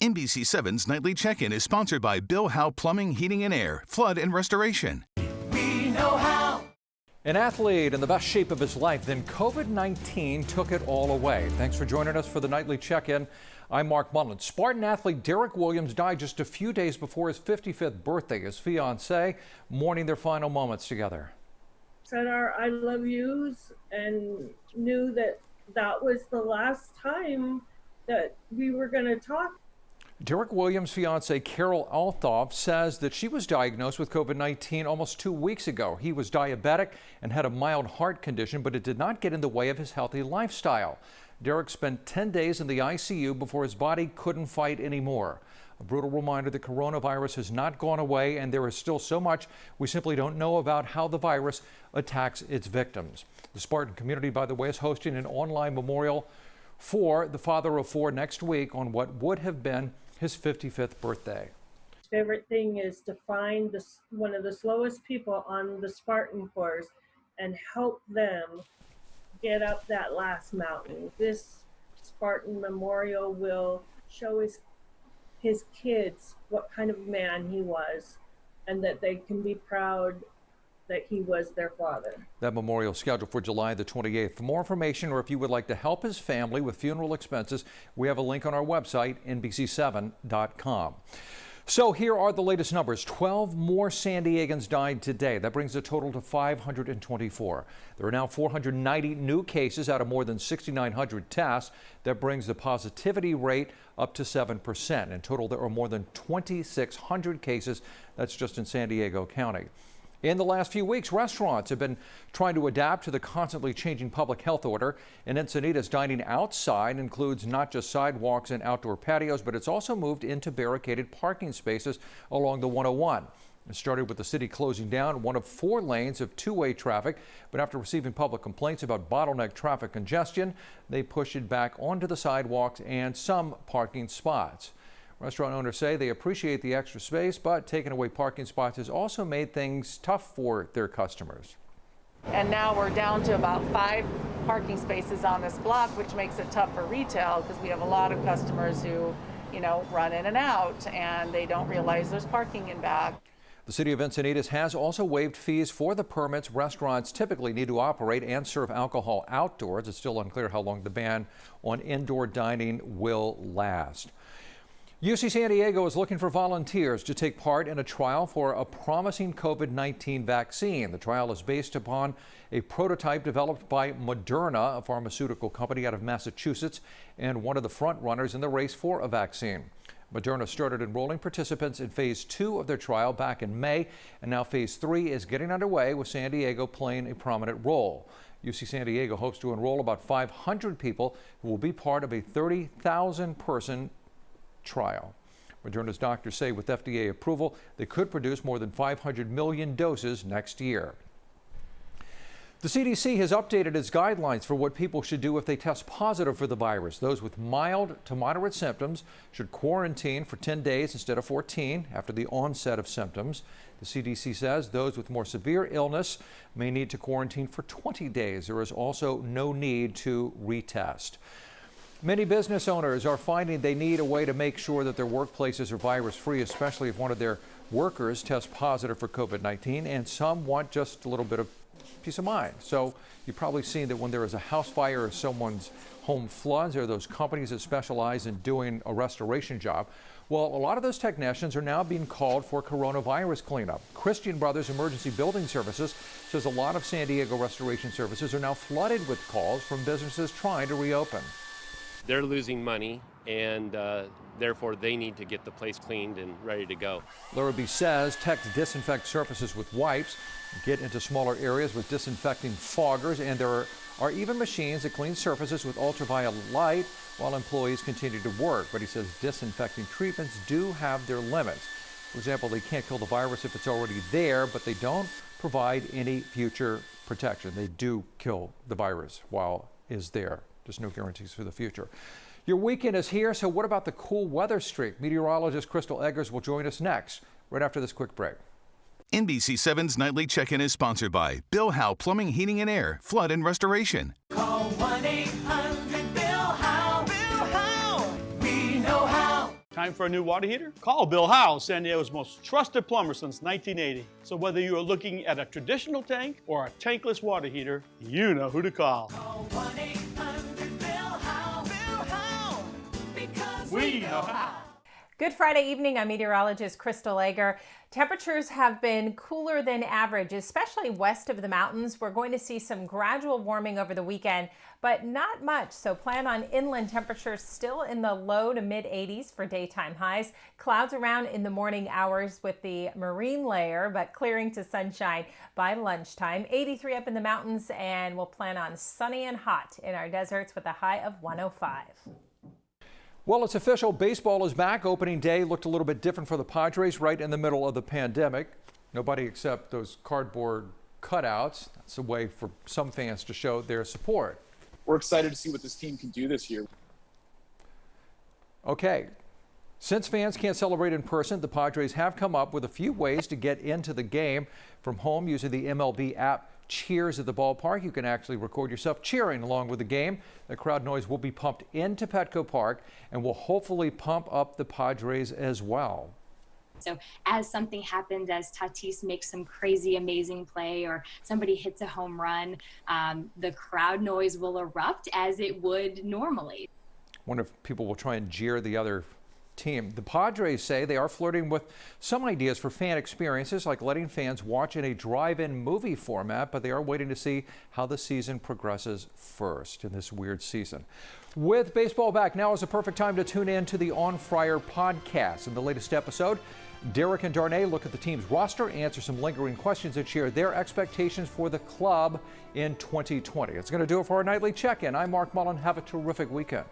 NBC7's Nightly Check-In is sponsored by Bill Howe Plumbing, Heating and Air, Flood and Restoration. We know how. An athlete in the best shape of his life, then COVID-19 took it all away. Thanks for joining us for the Nightly Check-In. I'm Mark Mullen. Spartan athlete Derek Williams died just a few days before his 55th birthday. His fiance mourning their final moments together. Said our I love yous and knew that that was the last time that we were going to talk. Derek Williams' fiance Carol Althoff says that she was diagnosed with COVID-19 almost 2 weeks ago. He was diabetic and had a mild heart condition, but it did not get in the way of his healthy lifestyle. Derek spent 10 days in the ICU before his body couldn't fight anymore. A brutal reminder that coronavirus has not gone away, and there is still so much we simply don't know about how the virus attacks its victims. The Spartan community, by the way, is hosting an online memorial for the father of four next week on what would have been his 55th birthday. Favorite thing is to find one of the slowest people on the Spartan course and help them get up that last mountain. This Spartan memorial will show his kids what kind of man he was and that they can be proud that he was their father. That memorial is scheduled for July the 28th. For more information, or if you would like to help his family with funeral expenses, we have a link on our website, NBC7.com. So here are the latest numbers. 12 more San Diegans died today. That brings the total to 524. There are now 490 new cases out of more than 6,900 tests. That brings the positivity rate up to 7%. In total, there are more than 2,600 cases. That's just in San Diego County. In the last few weeks, restaurants have been trying to adapt to the constantly changing public health order. In Encinitas, dining outside includes not just sidewalks and outdoor patios, but it's also moved into barricaded parking spaces along the 101. It started with the city closing down one of 4 lanes of two-way traffic, but after receiving public complaints about bottleneck traffic congestion, they pushed it back onto the sidewalks and some parking spots. Restaurant owners say they appreciate the extra space, but taking away parking spots has also made things tough for their customers. And now we're down to about 5 parking spaces on this block, which makes it tough for retail because we have a lot of customers who, run in and out and they don't realize there's parking in back. The city of Encinitas has also waived fees for the permits restaurants typically need to operate and serve alcohol outdoors. It's still unclear how long the ban on indoor dining will last. UC San Diego is looking for volunteers to take part in a trial for a promising COVID-19 vaccine. The trial is based upon a prototype developed by Moderna, a pharmaceutical company out of Massachusetts, and one of the front runners in the race for a vaccine. Moderna started enrolling participants in phase 2 of their trial back in May, and now phase 3 is getting underway with San Diego playing a prominent role. UC San Diego hopes to enroll about 500 people who will be part of a 30,000-person trial. Moderna's doctors say with FDA approval, they could produce more than 500 million doses next year. The CDC has updated its guidelines for what people should do if they test positive for the virus. Those with mild to moderate symptoms should quarantine for 10 days instead of 14 after the onset of symptoms. The CDC says those with more severe illness may need to quarantine for 20 days. There is also no need to retest. Many business owners are finding they need a way to make sure that their workplaces are virus-free, especially if one of their workers tests positive for COVID-19, and some want just a little bit of peace of mind. So you've probably seen that when there is a house fire or someone's home floods, there are those companies that specialize in doing a restoration job. Well, a lot of those technicians are now being called for coronavirus cleanup. Christian Brothers Emergency Building Services says a lot of San Diego restoration services are now flooded with calls from businesses trying to reopen. They're losing money, and therefore they need to get the place cleaned and ready to go. Larrabee says techs disinfect surfaces with wipes, get into smaller areas with disinfecting foggers, and there are even machines that clean surfaces with ultraviolet light while employees continue to work. But he says disinfecting treatments do have their limits. For example, they can't kill the virus if it's already there, but they don't provide any future protection. They do kill the virus while it's there. Just no guarantees for the future. Your weekend is here, so what about the cool weather streak? Meteorologist Crystal Eggers will join us next, right after this quick break. NBC7's Nightly Check-In is sponsored by Bill Howe Plumbing, Heating and Air, Flood and Restoration. Call 1-800-BILL-HOWE. Bill Howe. We know how. Time for a new water heater? Call Bill Howe, San Diego's most trusted plumber since 1980. So whether you are looking at a traditional tank or a tankless water heater, you know who to call. Call 1-800-BILL-HOWE. Bill Howe. Because We know how. Good Friday evening. I'm meteorologist Crystal Egger. Temperatures have been cooler than average, especially west of the mountains. We're going to see some gradual warming over the weekend, but not much. So plan on inland temperatures still in the low to mid 80s for daytime highs. Clouds around in the morning hours with the marine layer, but clearing to sunshine by lunchtime. 83 up in the mountains, and we'll plan on sunny and hot in our deserts with a high of 105. Well, it's official. Baseball is back. Opening day looked a little bit different for the Padres right in the middle of the pandemic. Nobody except those cardboard cutouts. That's a way for some fans to show their support. We're excited to see what this team can do this year. Okay. Since fans can't celebrate in person, the Padres have come up with a few ways to get into the game from home using the MLB app Cheers at the ballpark. You can actually record yourself cheering along with the game. The crowd noise will be pumped into Petco Park and will hopefully pump up the Padres as well. So as something happens, as Tatis makes some crazy, amazing play or somebody hits a home run, the crowd noise will erupt as it would normally. I wonder if people will try and jeer the other team. The Padres say they are flirting with some ideas for fan experiences, like letting fans watch in a drive-in movie format, but they are waiting to see how the season progresses first in this weird season. With baseball back, now is the perfect time to tune in to the On Fryer podcast. In the latest episode, Derek and Darnay look at the team's roster, answer some lingering questions, and share their expectations for the club in 2020. It's going to do it for our nightly check-in. I'm Mark Mullen. Have a terrific weekend.